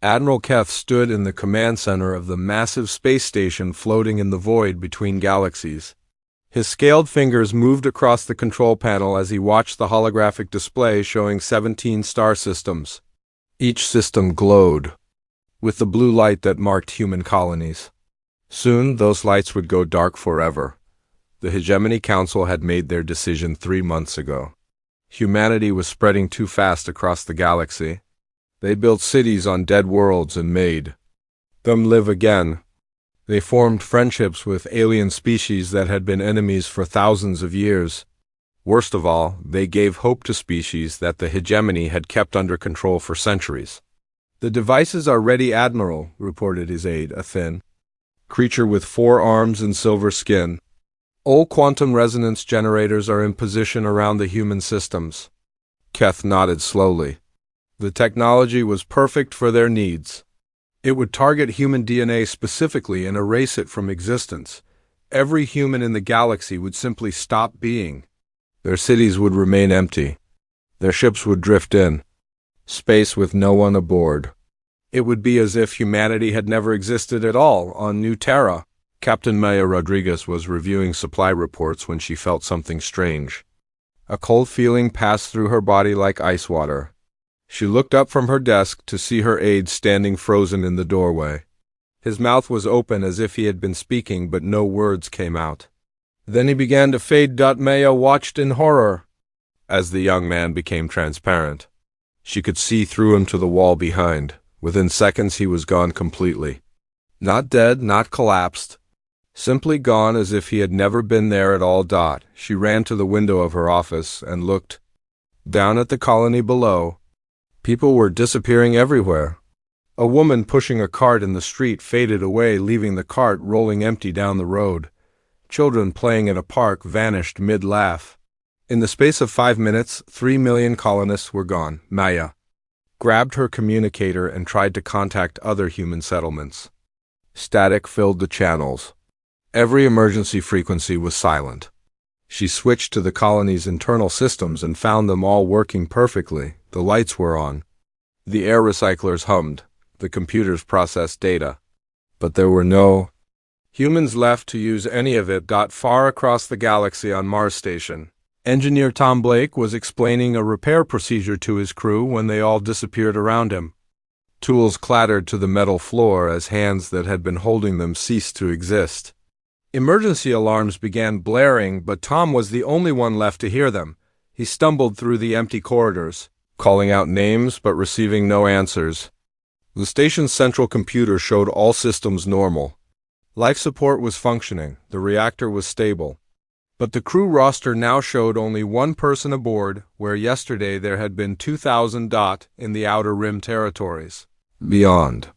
Admiral Keth stood in the command center of the massive space station floating in the void between galaxies. His scaled fingers moved across the control panel as he watched the holographic display showing 17 star systems. Each system glowed with the blue light that marked human colonies. Soon, those lights would go dark forever. The Hegemony Council had made their decision 3 months ago. Humanity was spreading too fast across the galaxy. They built cities on dead worlds and made them live again. They formed friendships with alien species that had been enemies for thousands of years. Worst of all, they gave hope to species that the hegemony had kept under control for centuries. "The devices are ready, Admiral," reported his aide, a thin creature with 4 arms and silver skin. "All quantum resonance generators are in position around the human systems." Keth nodded slowly. The technology was perfect for their needs. It would target human DNA specifically and erase it from existence. Every human in the galaxy would simply stop being. Their cities would remain empty. Their ships would drift in space with no one aboard. It would be as if humanity had never existed at all on New Terra. Captain Maya Rodriguez was reviewing supply reports when she felt something strange. A cold feeling passed through her body like ice water. She looked up from her desk to see her aide standing frozen in the doorway. His mouth was open as if he had been speaking, but no words came out. Then he began to fade. Maya watched in horror as the young man became transparent. She could see through him to the wall behind. Within seconds he was gone completely. Not dead, not collapsed. Simply gone as if he had never been there at all. She ran to the window of her office and looked down at the colony below. People were disappearing everywhere. A woman pushing a cart in the street faded away, leaving the cart rolling empty down the road. Children playing at a park vanished mid-laugh. In the space of 5 minutes, 3 million colonists were gone. Maya grabbed her communicator and tried to contact other human settlements. Static filled the channels. Every emergency frequency was silent. She switched to the colony's internal systems and found them all working perfectly. The lights were on. The air recyclers hummed. The computers processed data. But there were no humans left to use any of it. Far across the galaxy on Mars Station, Engineer Tom Blake was explaining a repair procedure to his crew when they all disappeared around him. Tools clattered to the metal floor as hands that had been holding them ceased to exist. Emergency alarms began blaring, but Tom was the only one left to hear them. He stumbled through the empty corridors, calling out names but receiving no answers. The station's central computer showed all systems normal. Life support was functioning. The reactor was stable. But the crew roster now showed only 1 person aboard, where yesterday there had been 2,000 in the Outer Rim territories. Beyond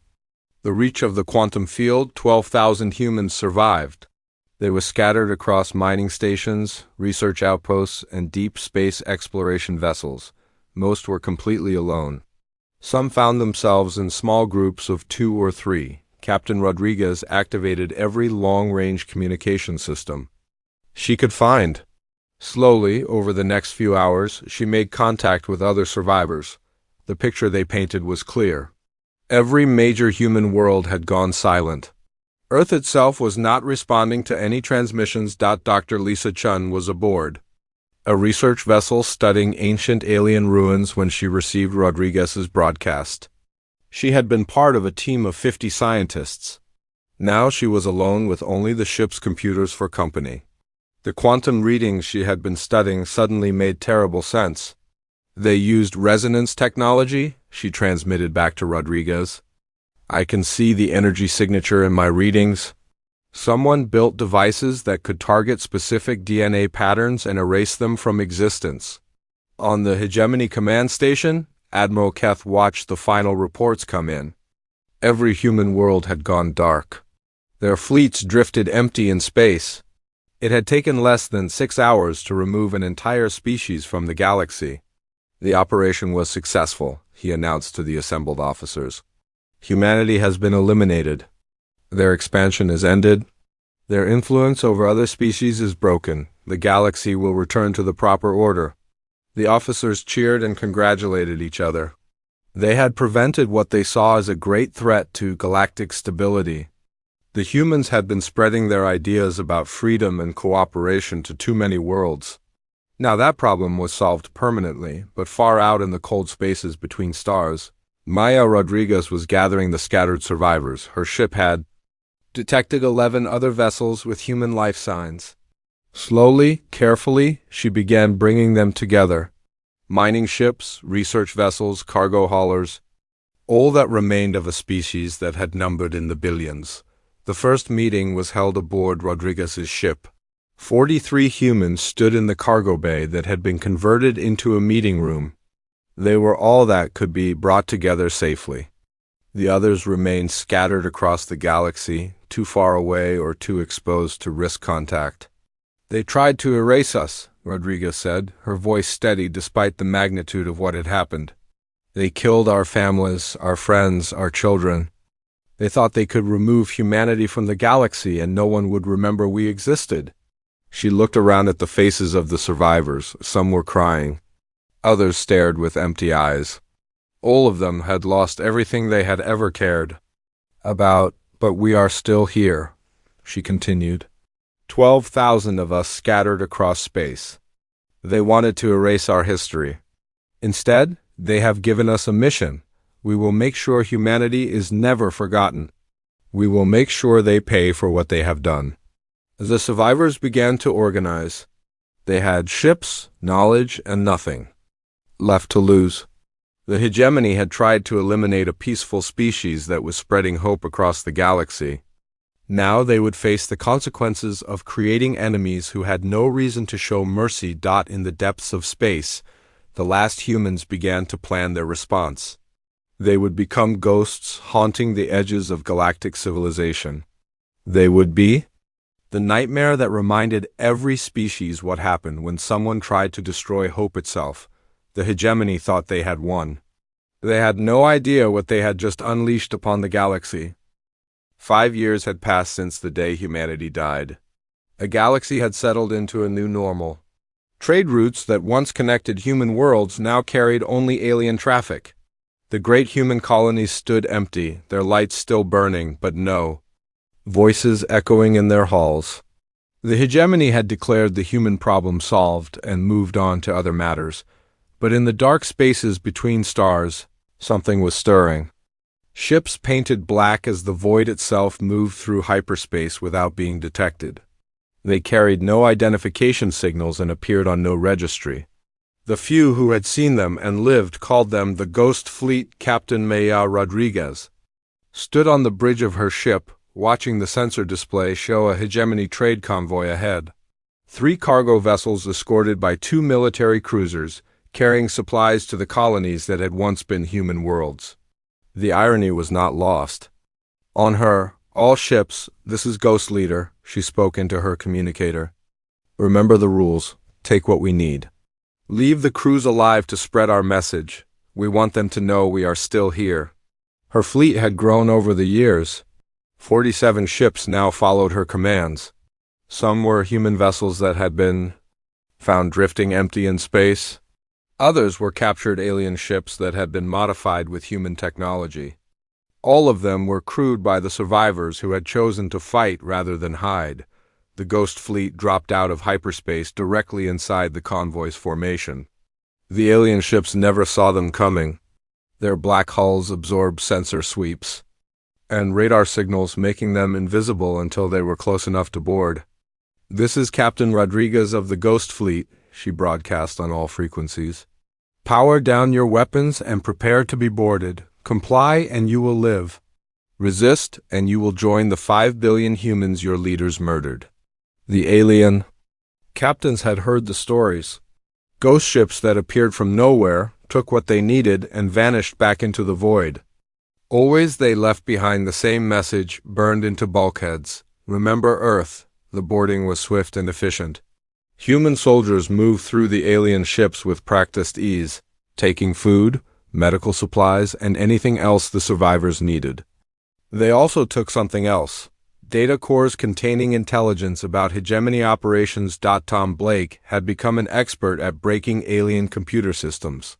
the reach of the quantum field, 12,000 humans survived. They were scattered across mining stations, research outposts, and deep space exploration vessels. Most were completely alone. Some found themselves in small groups of 2 or 3. Captain Rodriguez activated every long-range communication system she could find. Slowly, over the next few hours, she made contact with other survivors. The picture they painted was clear. Every major human world had gone silent. Earth itself was not responding to any transmissions. Dr. Lisa Chun was aboard a research vessel studying ancient alien ruins when she received Rodriguez's broadcast. She had been part of a team of 50 scientists. Now she was alone with only the ship's computers for company. The quantum readings she had been studying suddenly made terrible sense. "They used resonance technology," she transmitted back to Rodriguez. "I can see the energy signature in my readings. Someone built devices that could target specific DNA patterns and erase them from existence." On the Hegemony Command Station, Admiral Keth watched the final reports come in. Every human world had gone dark. Their fleets drifted empty in space. It had taken less than 6 hours to remove an entire species from the galaxy. "The operation was successful," he announced to the assembled officers. "Humanity has been eliminated. Their expansion is ended. Their influence over other species is broken. The galaxy will return to the proper order." The officers cheered and congratulated each other. They had prevented what they saw as a great threat to galactic stability. The humans had been spreading their ideas about freedom and cooperation to too many worlds. Now that problem was solved permanently, but far out in the cold spaces between stars, Maya Rodriguez was gathering the scattered survivors. Her ship had detected 11 other vessels with human life signs. Slowly, carefully, she began bringing them together. Mining ships, research vessels, cargo haulers, all that remained of a species that had numbered in the billions. The first meeting was held aboard Rodriguez's ship. 43 humans stood in the cargo bay that had been converted into a meeting room. They were all that could be brought together safely. The others remained scattered across the galaxy, too far away or too exposed to risk contact. "They tried to erase us," Rodriguez said, her voice steady despite the magnitude of what had happened. "They killed our families, our friends, our children. They thought they could remove humanity from the galaxy and no one would remember we existed." She looked around at the faces of the survivors. Some were crying. Others stared with empty eyes. All of them had lost everything they had ever cared about, but we are still here, she continued. 12,000 of us scattered across space. They wanted to erase our history. Instead, they have given us a mission. We will make sure humanity is never forgotten. We will make sure they pay for what they have done. The survivors began to organize. They had ships, knowledge, and nothing left to lose. The hegemony had tried to eliminate a peaceful species that was spreading hope across the galaxy. Now they would face the consequences of creating enemies who had no reason to show mercy. In the depths of space, the last humans began to plan their response. They would become ghosts haunting the edges of galactic civilization. They would be the nightmare that reminded every species what happened when someone tried to destroy hope itself. The hegemony thought they had won. They had no idea what they had just unleashed upon the galaxy. 5 years had passed since the day humanity died. A galaxy had settled into a new normal. Trade routes that once connected human worlds now carried only alien traffic. The great human colonies stood empty, their lights still burning, but no voices echoing in their halls. The hegemony had declared the human problem solved and moved on to other matters. But in the dark spaces between stars, something was stirring. Ships painted black as the void itself moved through hyperspace without being detected. They carried no identification signals and appeared on no registry. The few who had seen them and lived called them the Ghost Fleet. Captain Maya Rodriguez stood on the bridge of her ship, watching the sensor display show a hegemony trade convoy ahead. 3 cargo vessels escorted by 2 military cruisers, carrying supplies to the colonies that had once been human worlds. The irony was not lost. On her, all ships, this is Ghost Leader, she spoke into her communicator. Remember the rules. Take what we need. Leave the crews alive to spread our message. We want them to know we are still here. Her fleet had grown over the years. 47 ships now followed her commands. Some were human vessels that had been found drifting empty in space. Others were captured alien ships that had been modified with human technology. All of them were crewed by the survivors who had chosen to fight rather than hide. The Ghost Fleet dropped out of hyperspace directly inside the convoy's formation. The alien ships never saw them coming. Their black hulls absorbed sensor sweeps and radar signals, making them invisible until they were close enough to board. This is Captain Rodriguez of the Ghost Fleet, she broadcast on all frequencies. Power down your weapons and prepare to be boarded. Comply and you will live. Resist and you will join the 5 billion humans your leaders murdered. The alien captains had heard the stories. Ghost ships that appeared from nowhere, took what they needed, and vanished back into the void. Always they left behind the same message burned into bulkheads. Remember Earth. The boarding was swift and efficient. Human soldiers moved through the alien ships with practiced ease, taking food, medical supplies, and anything else the survivors needed. They also took something else. Data cores containing intelligence about hegemony operations. Tom Blake had become an expert at breaking alien computer systems.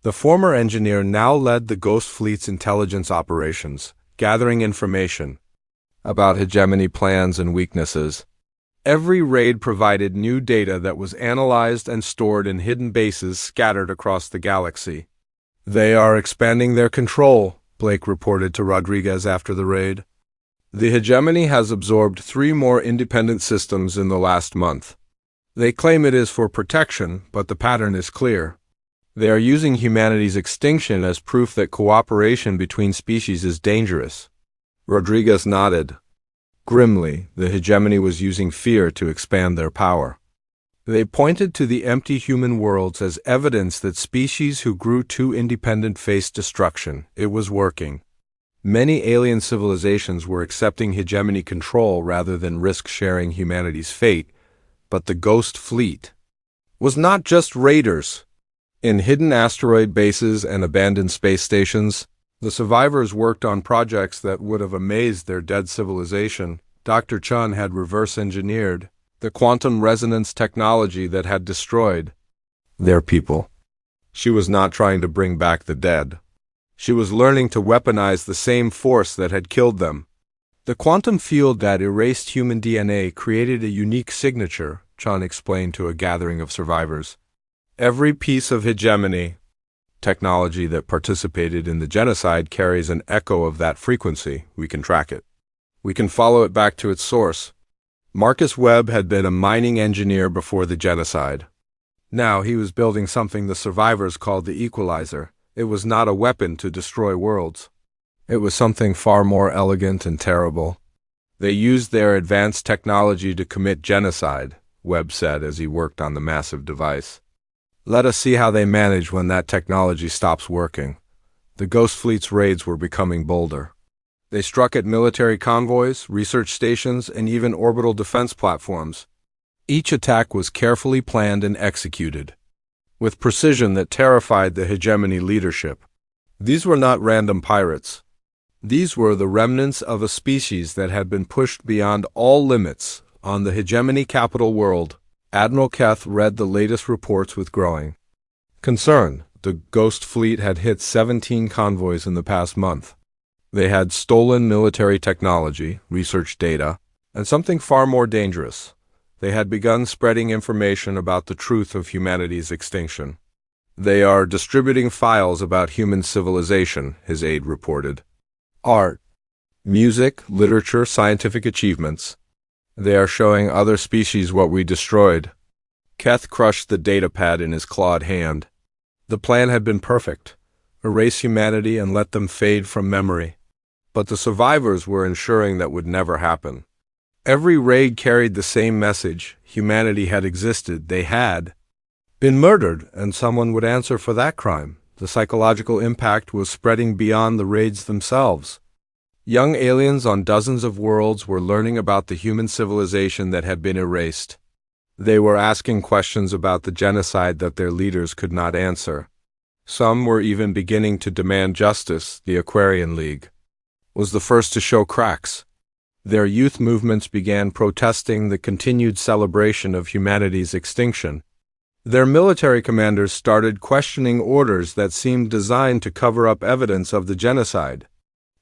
The former engineer now led the Ghost Fleet's intelligence operations, gathering information about hegemony plans and weaknesses. Every raid provided new data that was analyzed and stored in hidden bases scattered across the galaxy. "They are expanding their control," Blake reported to Rodriguez after the raid. "The hegemony has absorbed 3 more independent systems in the last month. They claim it is for protection, but the pattern is clear. They are using humanity's extinction as proof that cooperation between species is dangerous." Rodriguez nodded. Grimly, the hegemony was using fear to expand their power. They pointed to the empty human worlds as evidence that species who grew too independent faced destruction. It was working. Many alien civilizations were accepting hegemony control rather than risk sharing humanity's fate, but the Ghost Fleet was not just raiders. In hidden asteroid bases and abandoned space stations, the survivors worked on projects that would have amazed their dead civilization. Dr. Chun had reverse-engineered the quantum resonance technology that had destroyed their people. She was not trying to bring back the dead. She was learning to weaponize the same force that had killed them. The quantum field that erased human DNA created a unique signature, Chun explained to a gathering of survivors. Every piece of hegemony technology that participated in the genocide carries an echo of that frequency. We can track it. We can follow it back to its source. Marcus Webb had been a mining engineer before the genocide. Now he was building something the survivors called the Equalizer. It was not a weapon to destroy worlds. It was something far more elegant and terrible. "They used their advanced technology to commit genocide," Webb said as he worked on the massive device. "Let us see how they manage when that technology stops working." The Ghost Fleet's raids were becoming bolder. They struck at military convoys, research stations, and even orbital defense platforms. Each attack was carefully planned and executed, with precision that terrified the hegemony leadership. These were not random pirates. These were the remnants of a species that had been pushed beyond all limits on the hegemony capital world. Admiral Keth read the latest reports with growing concern. The Ghost Fleet had hit 17 convoys in the past month. They had stolen military technology, research data, and something far more dangerous. They had begun spreading information about the truth of humanity's extinction. "They are distributing files about human civilization," his aide reported. "Art, music, literature, scientific achievements. They are showing other species what we destroyed." Keth crushed the datapad in his clawed hand. The plan had been perfect. Erase humanity and let them fade from memory. But the survivors were ensuring that would never happen. Every raid carried the same message. Humanity had existed. They had been murdered, and someone would answer for that crime. The psychological impact was spreading beyond the raids themselves. Young aliens on dozens of worlds were learning about the human civilization that had been erased. They were asking questions about the genocide that their leaders could not answer. Some were even beginning to demand justice. The Aquarian League was the first to show cracks. Their youth movements began protesting the continued celebration of humanity's extinction. Their military commanders started questioning orders that seemed designed to cover up evidence of the genocide.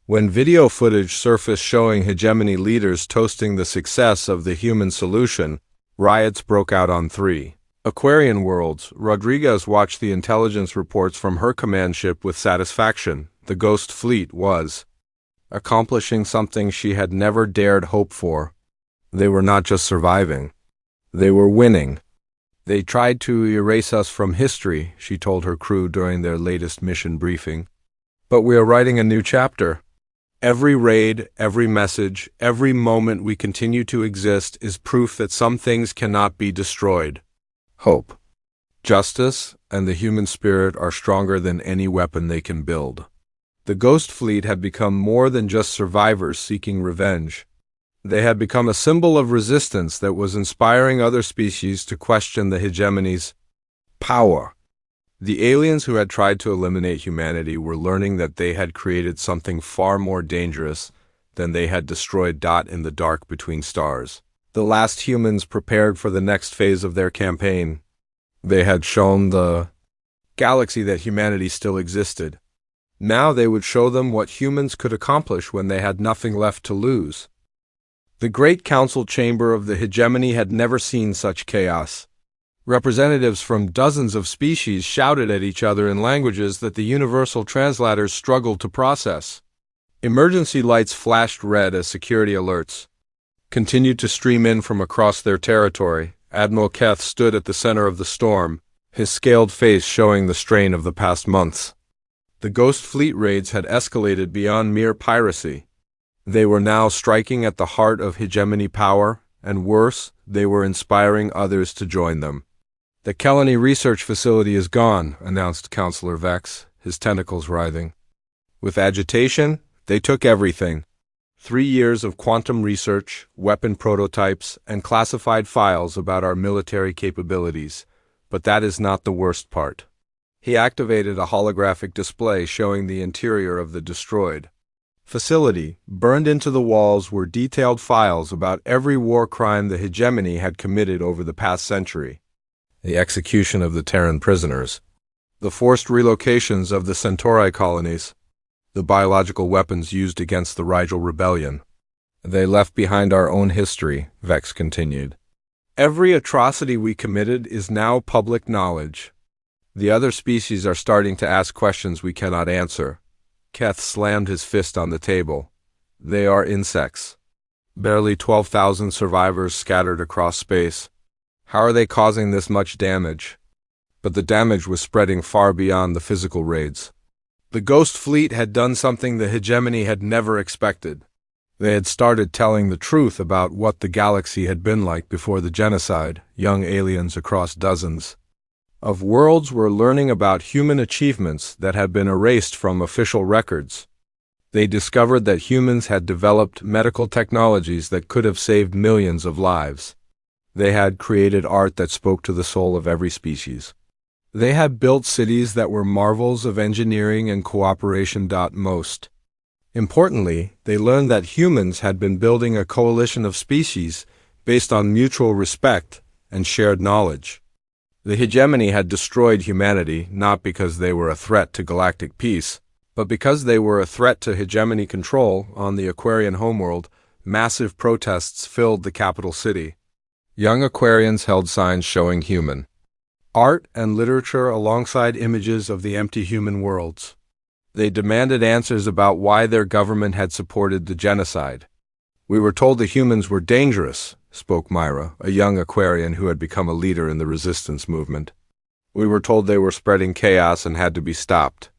When video footage surfaced showing hegemony leaders toasting the success of the human solution, riots broke out on 3 Aquarian worlds. Rodriguez watched the intelligence reports from her command ship with satisfaction. The Ghost Fleet was accomplishing something she had never dared hope for. They were not just surviving. They were winning. "They tried to erase us from history," she told her crew during their latest mission briefing. "But we are writing a new chapter. Every raid, every message, every moment we continue to exist is proof that some things cannot be destroyed. Hope, justice, and the human spirit are stronger than any weapon they can build." The Ghost Fleet had become more than just survivors seeking revenge. They had become a symbol of resistance that was inspiring other species to question the hegemony's power. The aliens who had tried to eliminate humanity were learning that they had created something far more dangerous than they had destroyed. In the dark between stars, the last humans prepared for the next phase of their campaign. They had shown the galaxy that humanity still existed. Now they would show them what humans could accomplish when they had nothing left to lose. The great council chamber of the hegemony had never seen such chaos. Representatives from dozens of species shouted at each other in languages that the universal translators struggled to process. Emergency lights flashed red as security alerts continued to stream in from across their territory. Admiral Keth stood at the center of the storm, his scaled face showing the strain of the past months. The Ghost Fleet raids had escalated beyond mere piracy. They were now striking at the heart of hegemony power, and worse, they were inspiring others to join them. "The Kelani research facility is gone," announced Counselor Vex, his tentacles writhing. With agitation, they took everything. 3 years of quantum research, weapon prototypes, and classified files about our military capabilities. But that is not the worst part. He activated a holographic display showing the interior of the destroyed facility. Burned into the walls were detailed files about every war crime the hegemony had committed over the past century. The execution of the Terran prisoners, the forced relocations of the Centauri colonies, the biological weapons used against the Rigel rebellion. They left behind our own history, Vex continued. Every atrocity we committed is now public knowledge. The other species are starting to ask questions we cannot answer. Keth slammed his fist on the table. They are insects. Barely 12,000 survivors scattered across space. How are they causing this much damage? But the damage was spreading far beyond the physical raids. The Ghost Fleet had done something the hegemony had never expected. They had started telling the truth about what the galaxy had been like before the genocide. Young aliens across dozens of worlds were learning about human achievements that had been erased from official records. They discovered that humans had developed medical technologies that could have saved millions of lives. They had created art that spoke to the soul of every species. They had built cities that were marvels of engineering and cooperation. Most importantly, they learned that humans had been building a coalition of species based on mutual respect and shared knowledge. The hegemony had destroyed humanity not because they were a threat to galactic peace, but because they were a threat to hegemony control on the Aquarian homeworld. Massive protests filled the capital city. Young Aquarians held signs showing human art and literature alongside images of the empty human worlds. They demanded answers about why their government had supported the genocide. "We were told the humans were dangerous," spoke Myra, a young Aquarian who had become a leader in the resistance movement. "We were told they were spreading chaos and had to be stopped.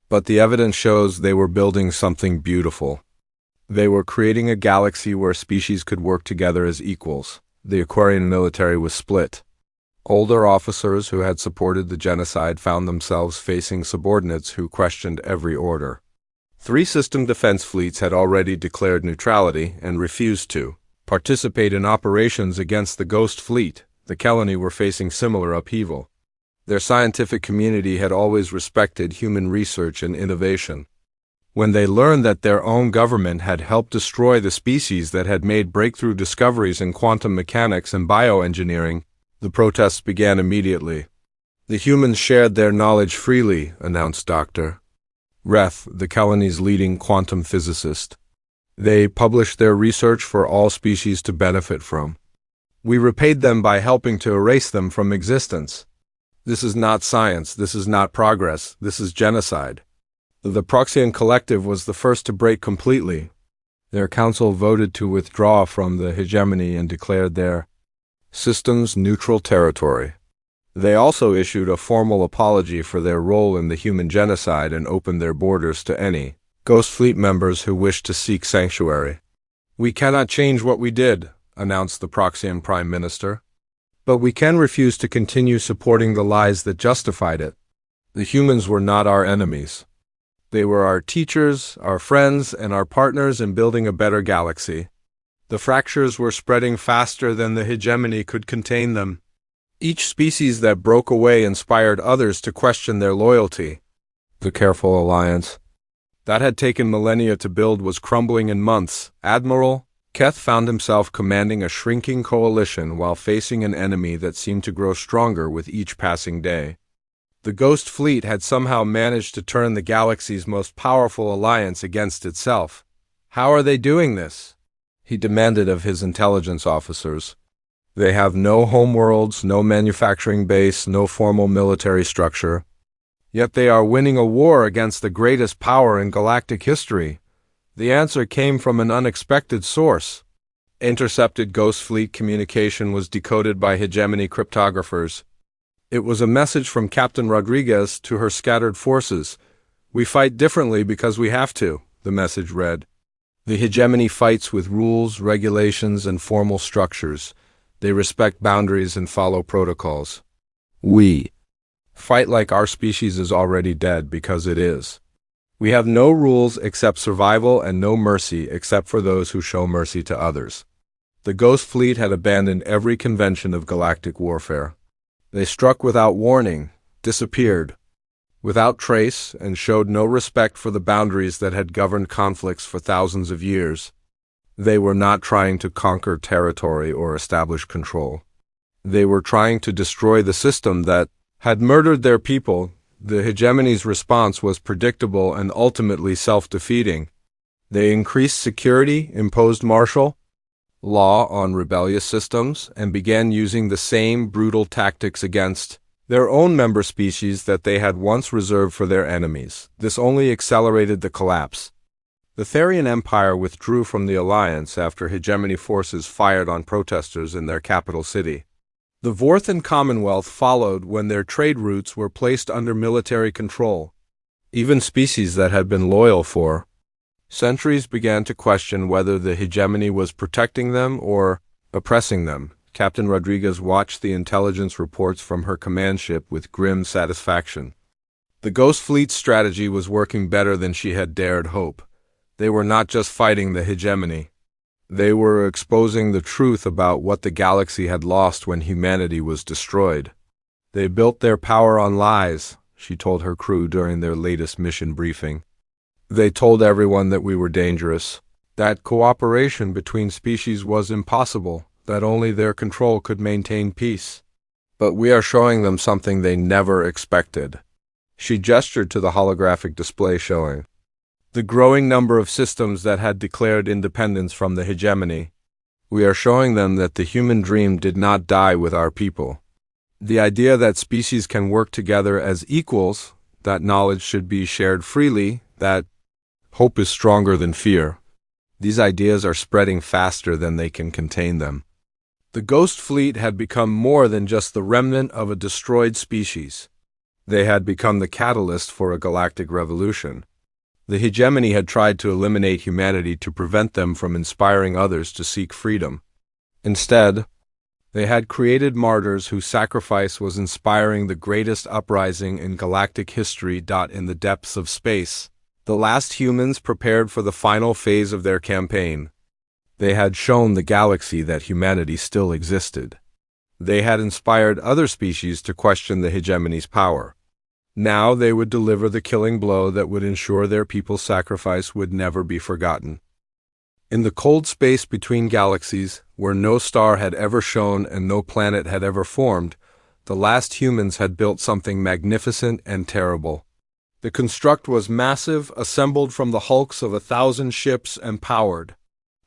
But the evidence shows they were building something beautiful. They were creating a galaxy where species could work together as equals." The Aquarian military was split. Older officers who had supported the genocide found themselves facing subordinates who questioned every order. 3 system defense fleets had already declared neutrality and refused to participate in operations against the Ghost Fleet. The Kelani were facing similar upheaval. Their scientific community had always respected human research and innovation. When they learned that their own government had helped destroy the species that had made breakthrough discoveries in quantum mechanics and bioengineering, the protests began immediately. "The humans shared their knowledge freely," announced Dr. Reth, the Kelani's leading quantum physicist. "They published their research for all species to benefit from. We repaid them by helping to erase them from existence. This is not science, this is not progress, this is genocide." The Proxian Collective was the first to break completely. Their council voted to withdraw from the hegemony and declared their systems neutral territory. They also issued a formal apology for their role in the human genocide and opened their borders to any Ghost Fleet members who wished to seek sanctuary. "We cannot change what we did," announced the Proxian Prime Minister. "But we can refuse to continue supporting the lies that justified it. The humans were not our enemies. They were our teachers, our friends, and our partners in building a better galaxy." The fractures were spreading faster than the hegemony could contain them. Each species that broke away inspired others to question their loyalty. The careful alliance that had taken millennia to build was crumbling in months. Admiral Keth found himself commanding a shrinking coalition while facing an enemy that seemed to grow stronger with each passing day. The Ghost Fleet had somehow managed to turn the galaxy's most powerful alliance against itself. How are they doing this? He demanded of his intelligence officers. They have no homeworlds, no manufacturing base, no formal military structure. Yet they are winning a war against the greatest power in galactic history. The answer came from an unexpected source. Intercepted Ghost Fleet communication was decoded by hegemony cryptographers. It was a message from Captain Rodriguez to her scattered forces. "We fight differently because we have to," the message read. The hegemony fights with rules, regulations, and formal structures. They respect boundaries and follow protocols. We fight like our species is already dead, because it is. We have no rules except survival and no mercy except for those who show mercy to others. The Ghost Fleet had abandoned every convention of galactic warfare. They struck without warning, disappeared without trace, and showed no respect for the boundaries that had governed conflicts for thousands of years. They were not trying to conquer territory or establish control. They were trying to destroy the system that had murdered their people. The hegemony's response was predictable and ultimately self-defeating. They increased security, imposed martial law on rebellious systems, and began using the same brutal tactics against their own member species that they had once reserved for their enemies. This only accelerated the collapse. The Therian Empire withdrew from the alliance after hegemony forces fired on protesters in their capital city. The Vorthan Commonwealth followed when their trade routes were placed under military control. Even species that had been loyal for centuries began to question whether the hegemony was protecting them or oppressing them. Captain Rodriguez watched the intelligence reports from her command ship with grim satisfaction. The Ghost Fleet's strategy was working better than she had dared hope. They were not just fighting the hegemony. They were exposing the truth about what the galaxy had lost when humanity was destroyed. They built their power on lies, she told her crew during their latest mission briefing. They told everyone that we were dangerous, that cooperation between species was impossible, that only their control could maintain peace. But we are showing them something they never expected. She gestured to the holographic display showing the growing number of systems that had declared independence from the hegemony. We are showing them that the human dream did not die with our people. The idea that species can work together as equals, that knowledge should be shared freely, that hope is stronger than fear. These ideas are spreading faster than they can contain them. The Ghost Fleet had become more than just the remnant of a destroyed species. They had become the catalyst for a galactic revolution. The hegemony had tried to eliminate humanity to prevent them from inspiring others to seek freedom. Instead, they had created martyrs whose sacrifice was inspiring the greatest uprising in galactic history. In the depths of space, the last humans prepared for the final phase of their campaign. They had shown the galaxy that humanity still existed. They had inspired other species to question the hegemony's power. Now they would deliver the killing blow that would ensure their people's sacrifice would never be forgotten. In the cold space between galaxies, where no star had ever shone and no planet had ever formed, the last humans had built something magnificent and terrible. The construct was massive, assembled from the hulks of 1,000 ships and powered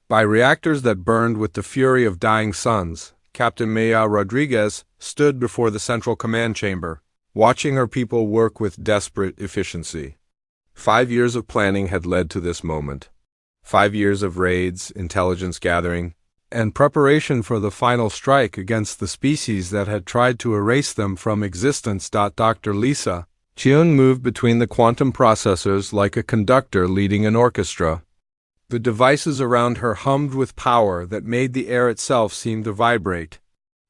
by reactors that burned with the fury of dying suns. Captain Maya Rodriguez stood before the central command chamber, watching her people work with desperate efficiency. 5 years of planning had led to this moment. 5 years of raids, intelligence gathering, and preparation for the final strike against the species that had tried to erase them from existence. Dr. Lisa Chiun moved between the quantum processors like a conductor leading an orchestra. The devices around her hummed with power that made the air itself seem to vibrate.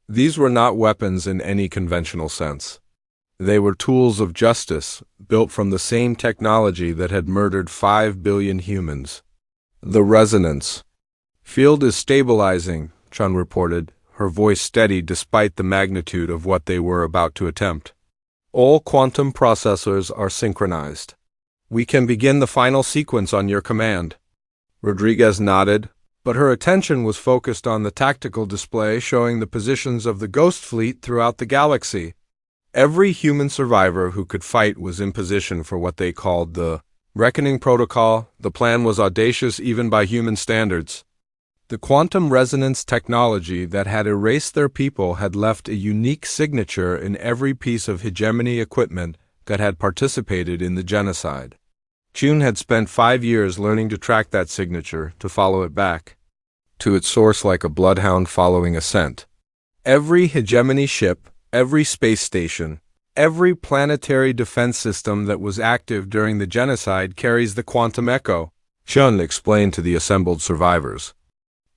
These were not weapons in any conventional sense. They were tools of justice, built from the same technology that had murdered 5 billion humans. The resonance field is stabilizing, Chun reported, her voice steady despite the magnitude of what they were about to attempt. All quantum processors are synchronized. We can begin the final sequence on your command. Rodriguez nodded, but her attention was focused on the tactical display showing the positions of the Ghost Fleet throughout the galaxy. Every human survivor who could fight was in position for what they called the Reckoning Protocol. The plan was audacious even by human standards. The quantum resonance technology that had erased their people had left a unique signature in every piece of hegemony equipment that had participated in the genocide. Chun had spent 5 years learning to track that signature, to follow it back to its source like a bloodhound following a scent. Every hegemony ship, every space station, every planetary defense system that was active during the genocide carries the quantum echo, Chun explained to the assembled survivors.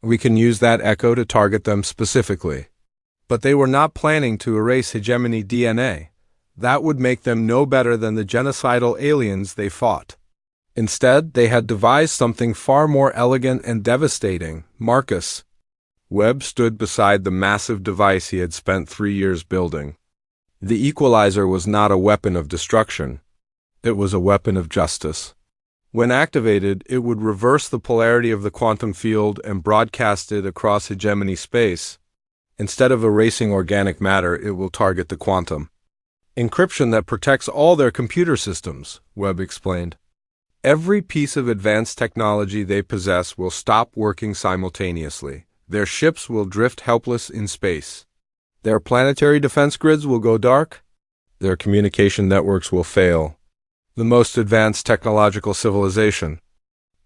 We can use that echo to target them specifically. But they were not planning to erase hegemony DNA. That would make them no better than the genocidal aliens they fought. Instead, they had devised something far more elegant and devastating. Marcus Webb stood beside the massive device he had spent 3 years building. The equalizer was not a weapon of destruction. It was a weapon of justice. When activated, it would reverse the polarity of the quantum field and broadcast it across hegemony space. Instead of erasing organic matter, it will target the quantum encryption that protects all their computer systems, Webb explained. Every piece of advanced technology they possess will stop working simultaneously. Their ships will drift helpless in space. Their planetary defense grids will go dark. Their communication networks will fail. The most advanced technological civilization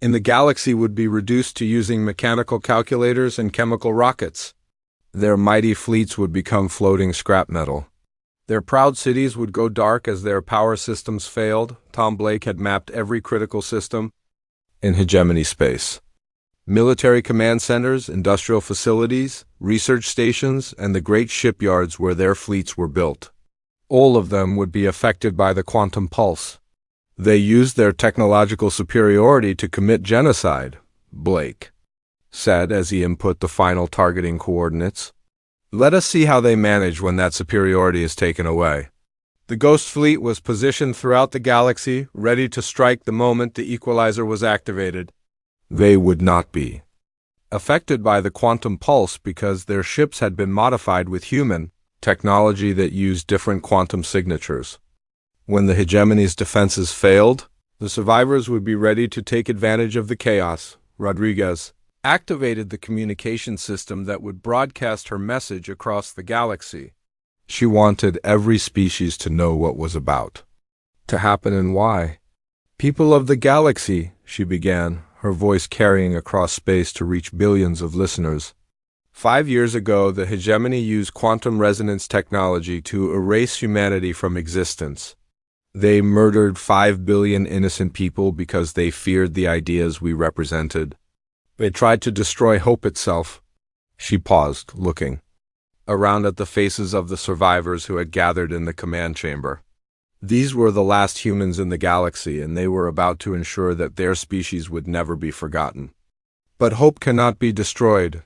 in the galaxy would be reduced to using mechanical calculators and chemical rockets. Their mighty fleets would become floating scrap metal. Their proud cities would go dark as their power systems failed. Tom Blake had mapped every critical system in hegemony space. Military command centers, industrial facilities, research stations, and the great shipyards where their fleets were built. All of them would be affected by the quantum pulse. They used their technological superiority to commit genocide, Blake said as he input the final targeting coordinates. Let us see how they manage when that superiority is taken away. The Ghost Fleet was positioned throughout the galaxy, ready to strike the moment the equalizer was activated. They would not be affected by the quantum pulse because their ships had been modified with human technology that used different quantum signatures. When the hegemony's defenses failed, the survivors would be ready to take advantage of the chaos. Rodriguez activated the communication system that would broadcast her message across the galaxy. She wanted every species to know what was about to happen and why. People of the galaxy, she began, her voice carrying across space to reach billions of listeners. 5 years ago, the hegemony used quantum resonance technology to erase humanity from existence. They murdered 5 billion innocent people because they feared the ideas we represented. They tried to destroy hope itself. She paused, looking around at the faces of the survivors who had gathered in the command chamber. These were the last humans in the galaxy, and they were about to ensure that their species would never be forgotten. But hope cannot be destroyed.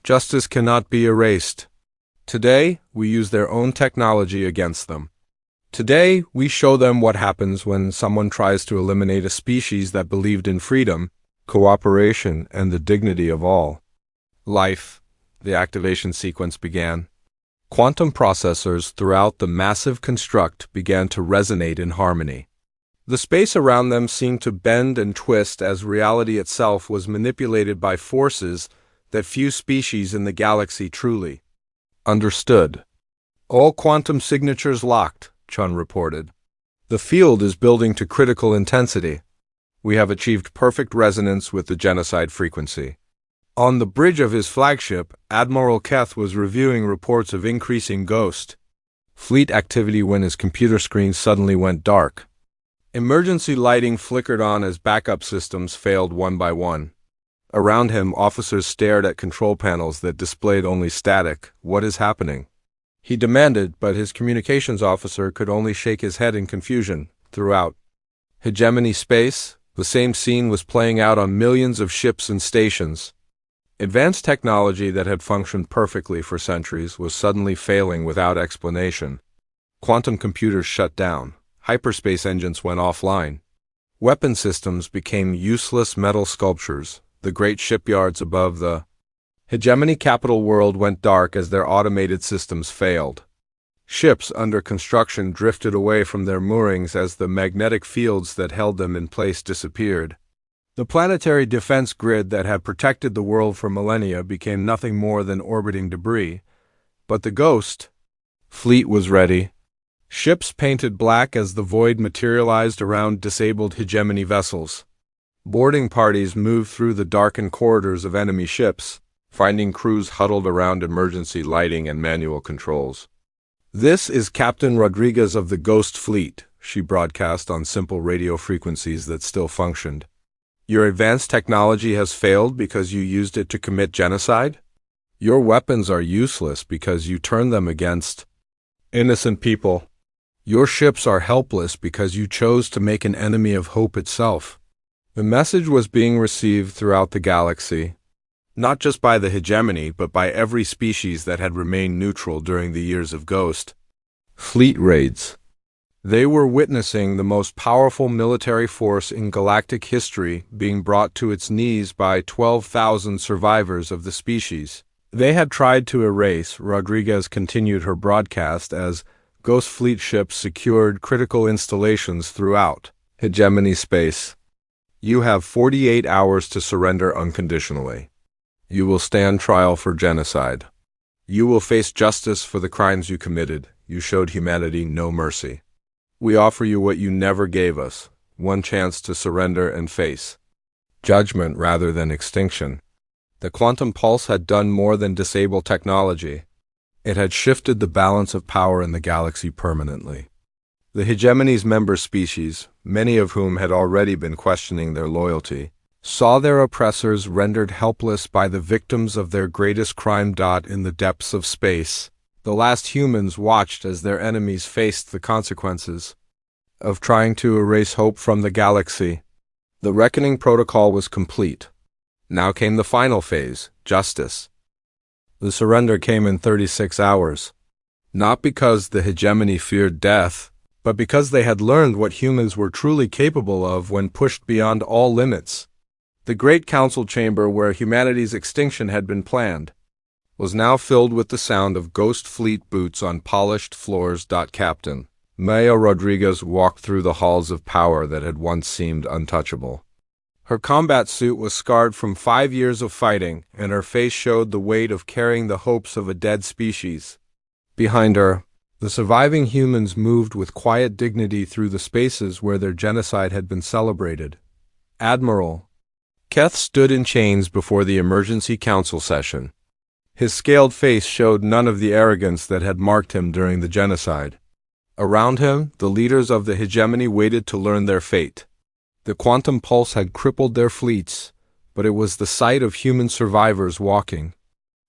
Justice cannot be erased. Today, we use their own technology against them. Today, we show them what happens when someone tries to eliminate a species that believed in freedom, cooperation, and the dignity of all life. The activation sequence began. Quantum processors throughout the massive construct began to resonate in harmony. The space around them seemed to bend and twist as reality itself was manipulated by forces that few species in the galaxy truly understood. All quantum signatures locked, Chun reported. The field is building to critical intensity. We have achieved perfect resonance with the genocide frequency. On the bridge of his flagship, Admiral Keth was reviewing reports of increasing Ghost Fleet activity when his computer screen suddenly went dark. Emergency lighting flickered on as backup systems failed one by one. Around him, officers stared at control panels that displayed only static. What is happening? He demanded, but his communications officer could only shake his head in confusion. Throughout hegemony space, the same scene was playing out on millions of ships and stations. Advanced technology that had functioned perfectly for centuries was suddenly failing without explanation. Quantum computers shut down. Hyperspace engines went offline. Weapon systems became useless metal sculptures. The great shipyards above the hegemony capital world went dark as their automated systems failed. Ships under construction drifted away from their moorings as the magnetic fields that held them in place disappeared. The planetary defense grid that had protected the world for millennia became nothing more than orbiting debris. But the Ghost fleet was ready. Ships painted black as the void materialized around disabled hegemony vessels. Boarding parties moved through the darkened corridors of enemy ships, finding crews huddled around emergency lighting and manual controls. "This is Captain Rodriguez of the Ghost Fleet," she broadcast on simple radio frequencies that still functioned. "Your advanced technology has failed because you used it to commit genocide? Your weapons are useless because you turned them against innocent people. Your ships are helpless because you chose to make an enemy of hope itself." The message was being received throughout the galaxy, not just by the hegemony, but by every species that had remained neutral during the years of Ghost fleet raids. They were witnessing the most powerful military force in galactic history being brought to its knees by 12,000 survivors of the species they had tried to erase. Rodriguez continued her broadcast as Ghost Fleet ships secured critical installations throughout hegemony space. "You have 48 hours to surrender unconditionally. You will stand trial for genocide. You will face justice for the crimes you committed. You showed humanity no mercy. We offer you what you never gave us, one chance to surrender and face judgment rather than extinction." The quantum pulse had done more than disable technology. It had shifted the balance of power in the galaxy permanently. The hegemony's member species, many of whom had already been questioning their loyalty, saw their oppressors rendered helpless by the victims of their greatest crime. In the depths of space, the last humans watched as their enemies faced the consequences of trying to erase hope from the galaxy. The reckoning protocol was complete. Now came the final phase, justice. The surrender came in 36 hours. Not because the hegemony feared death, but because they had learned what humans were truly capable of when pushed beyond all limits. The great council chamber where humanity's extinction had been planned was now filled with the sound of Ghost Fleet boots on polished floors. Captain Maya Rodriguez walked through the halls of power that had once seemed untouchable. Her combat suit was scarred from 5 years of fighting, and her face showed the weight of carrying the hopes of a dead species. Behind her, the surviving humans moved with quiet dignity through the spaces where their genocide had been celebrated. Admiral Keth stood in chains before the emergency council session. His scaled face showed none of the arrogance that had marked him during the genocide. Around him, the leaders of the hegemony waited to learn their fate. The quantum pulse had crippled their fleets, but it was the sight of human survivors walking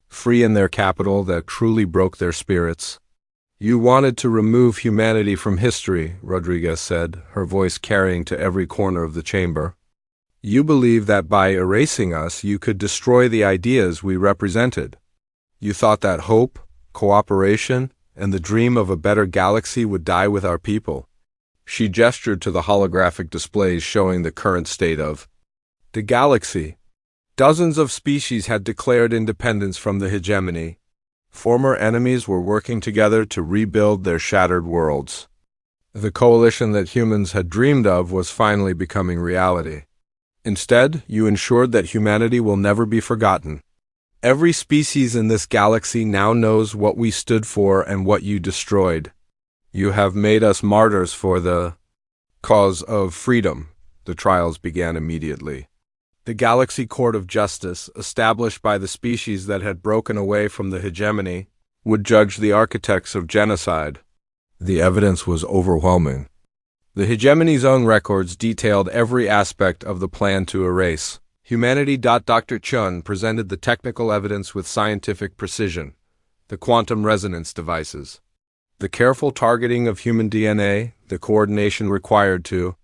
free in their capital that truly broke their spirits. "You wanted to remove humanity from history," Rodriguez said, her voice carrying to every corner of the chamber. "You believed that by erasing us, you could destroy the ideas we represented. You thought that hope, cooperation, and the dream of a better galaxy would die with our people." She gestured to the holographic displays showing the current state of the galaxy. Dozens of species had declared independence from the hegemony. Former enemies were working together to rebuild their shattered worlds. The coalition that humans had dreamed of was finally becoming reality. Instead, you ensured that humanity will never be forgotten. Every species in this galaxy now knows what we stood for and what you destroyed. You have made us martyrs for the cause of freedom. The trials began immediately. The Galaxy Court of Justice, established by the species that had broken away from the hegemony, would judge the architects of genocide. The evidence was overwhelming. The hegemony's own records detailed every aspect of the plan to erase humanity. Dr. Chun presented the technical evidence with scientific precision. The quantum resonance devices, the careful targeting of human DNA, the coordination required to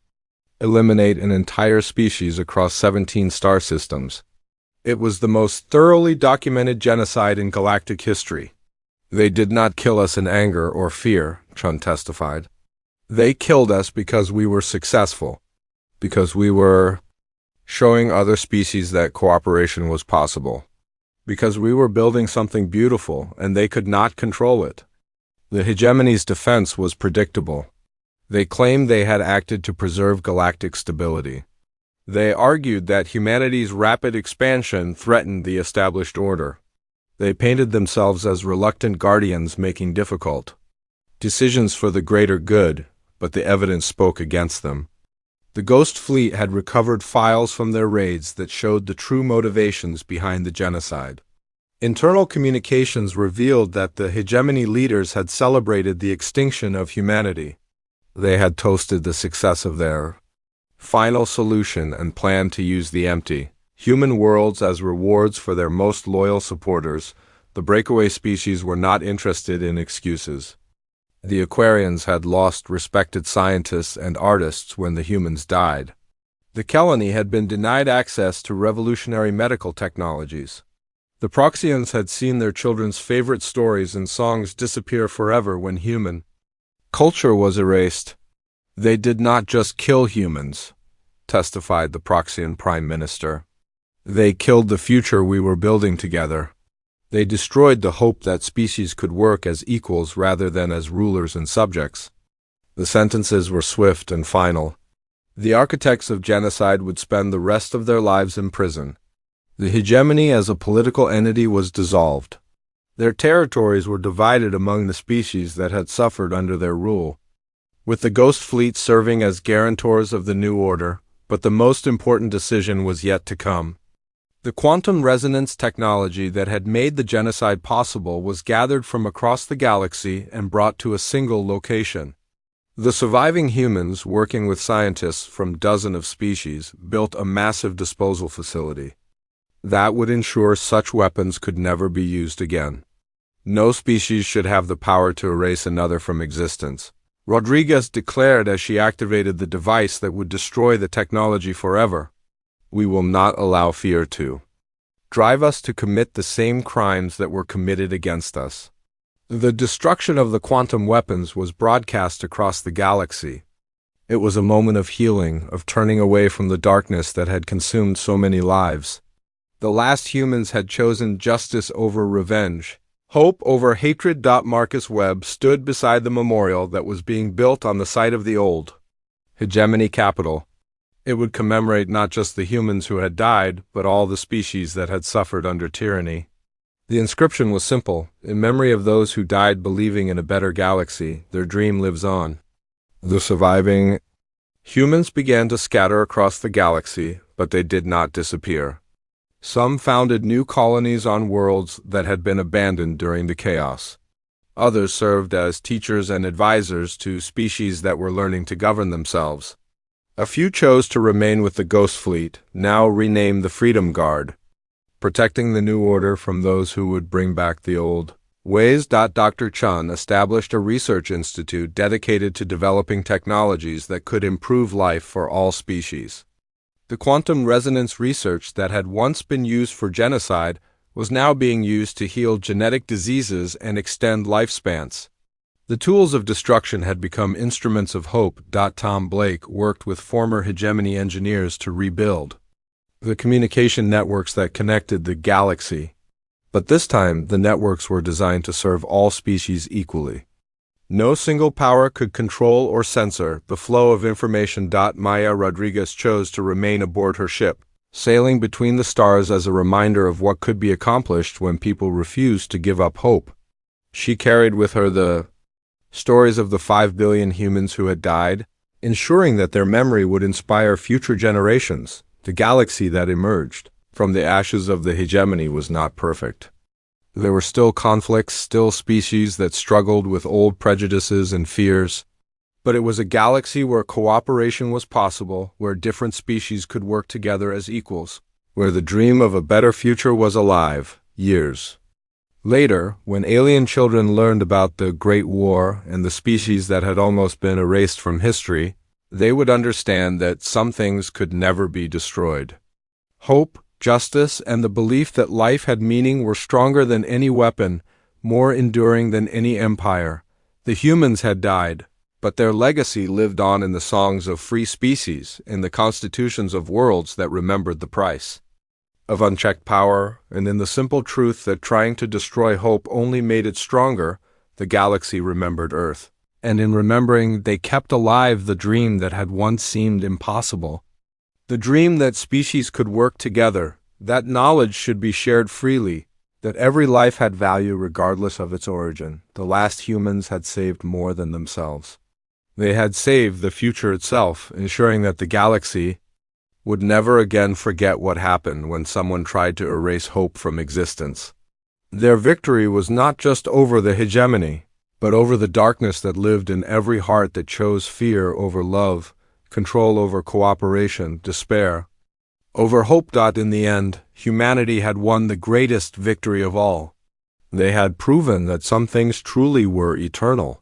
eliminate an entire species across 17 star systems. It was the most thoroughly documented genocide in galactic history. "They did not kill us in anger or fear," Chun testified. "They killed us because we were successful, because we were showing other species that cooperation was possible, because we were building something beautiful and they could not control it. The hegemony's defense was predictable. They claimed they had acted to preserve galactic stability. They argued that humanity's rapid expansion threatened the established order. They painted themselves as reluctant guardians making difficult decisions for the greater good, but the evidence spoke against them. The Ghost Fleet had recovered files from their raids that showed the true motivations behind the genocide. Internal communications revealed that the hegemony leaders had celebrated the extinction of humanity. They had toasted the success of their final solution and planned to use the empty, human worlds as rewards for their most loyal supporters. The breakaway species were not interested in excuses. The Aquarians had lost respected scientists and artists when the humans died. The Kelani had been denied access to revolutionary medical technologies. The Proxians had seen their children's favorite stories and songs disappear forever when human culture was erased. They did not just kill humans, testified the Proxian Prime Minister. They killed the future we were building together. They destroyed the hope that species could work as equals rather than as rulers and subjects. The sentences were swift and final. The architects of genocide would spend the rest of their lives in prison. The hegemony as a political entity was dissolved. Their territories were divided among the species that had suffered under their rule, with the Ghost Fleet serving as guarantors of the new order, but the most important decision was yet to come. The quantum resonance technology that had made the genocide possible was gathered from across the galaxy and brought to a single location. The surviving humans, working with scientists from dozens of species, built a massive disposal facility that would ensure such weapons could never be used again. No species should have the power to erase another from existence, Rodriguez declared as she activated the device that would destroy the technology forever. We will not allow fear to drive us to commit the same crimes that were committed against us. The destruction of the quantum weapons was broadcast across the galaxy. It was a moment of healing, of turning away from the darkness that had consumed so many lives. The last humans had chosen justice over revenge, hope over hatred. Marcus Webb stood beside the memorial that was being built on the site of the old hegemony capital. It would commemorate not just the humans who had died, but all the species that had suffered under tyranny. The inscription was simple: in memory of those who died believing in a better galaxy, their dream lives on. The surviving humans began to scatter across the galaxy, but they did not disappear. Some founded new colonies on worlds that had been abandoned during the chaos. Others served as teachers and advisors to species that were learning to govern themselves. A few chose to remain with the Ghost Fleet, now renamed the Freedom Guard, protecting the new order from those who would bring back the old ways. Dr. Chun established a research institute dedicated to developing technologies that could improve life for all species. The quantum resonance research that had once been used for genocide was now being used to heal genetic diseases and extend lifespans. The tools of destruction had become instruments of hope. Tom Blake worked with former hegemony engineers to rebuild the communication networks that connected the galaxy. But this time, the networks were designed to serve all species equally. No single power could control or censor the flow of information. Maya Rodriguez chose to remain aboard her ship, sailing between the stars as a reminder of what could be accomplished when people refused to give up hope. She carried with her the stories of the 5 billion humans who had died, ensuring that their memory would inspire future generations. The galaxy that emerged from the ashes of the hegemony was not perfect. There were still conflicts, still species that struggled with old prejudices and fears. But it was a galaxy where cooperation was possible, where different species could work together as equals, where the dream of a better future was alive. Years later, when alien children learned about the Great War and the species that had almost been erased from history, they would understand that some things could never be destroyed. Hope, justice, and the belief that life had meaning were stronger than any weapon, more enduring than any empire. The humans had died, but their legacy lived on in the songs of free species, in the constitutions of worlds that remembered the price of unchecked power, and in the simple truth that trying to destroy hope only made it stronger. The galaxy remembered Earth, and in remembering, they kept alive the dream that had once seemed impossible. The dream that species could work together, that knowledge should be shared freely, that every life had value regardless of its origin. The last humans had saved more than themselves. They had saved the future itself, ensuring that the galaxy would never again forget what happened when someone tried to erase hope from existence. Their victory was not just over the hegemony, but over the darkness that lived in every heart that chose fear over love, control over cooperation, despair over hope. In the end, humanity had won the greatest victory of all. They had proven that some things truly were eternal,